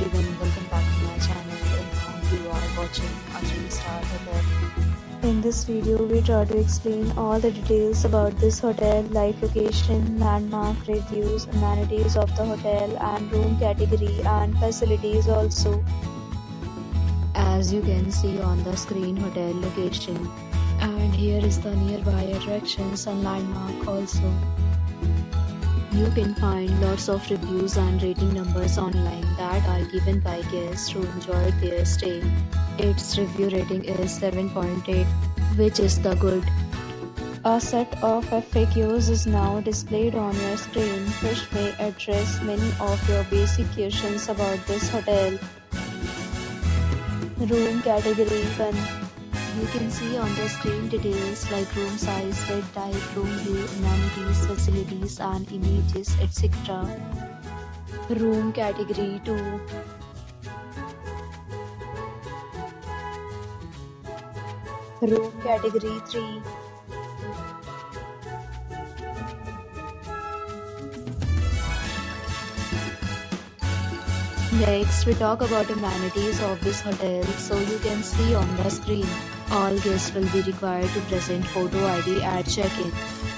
everyone, welcome back to my channel, and now you are watching a 3-star hotel. In this video, we try to explain all the details about this hotel, like location, landmark, reviews, amenities of the hotel, and room category and facilities also. As you can see on the screen, hotel location, and here is the nearby attractions and landmark also. You can find lots of reviews and rating numbers online that are given by guests who enjoyed their stay. Its review rating is 7.8, which is the good. A set of FAQs is now displayed on your screen, which may address many of your basic questions about this hotel. Room category 1. You can see on the screen details like room size, bed type, room view, amenities, facilities and images, etc. Room category 2. Room category 3. Next, we talk about amenities of this hotel. So you can see on the screen, all guests will be required to present photo ID at check-in.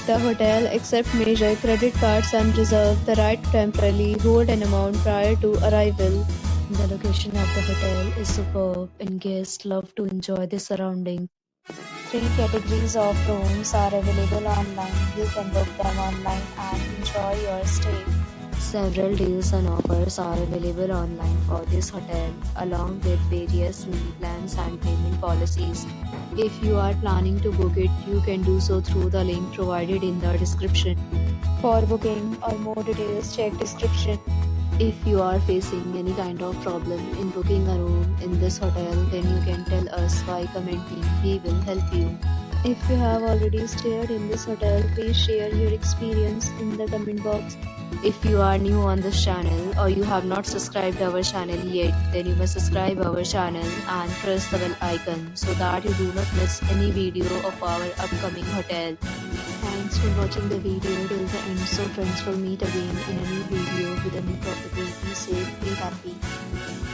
The hotel accepts major credit cards and reserves the right to temporarily hold an amount prior to arrival. The location of the hotel is superb and guests love to enjoy the surrounding. 3 categories of rooms are available online. You can book them online and enjoy your stay. Several deals and offers are available online for this hotel, along with various meal plans and payment policies. If you are planning to book it, you can do so through the link provided in the description. For booking or more details, check description. If you are facing any kind of problem in booking a room in this hotel, then you can tell us by commenting. We will help you. If you have already stayed in this hotel, please share your experience in the comment box. If you are new on this channel or you have not subscribed our channel yet, then you must subscribe our channel and press the bell icon so that you do not miss any video of our upcoming hotel. Thanks for watching the video till the end. So friends, will meet again in a new video with a new property. Be safe, be happy.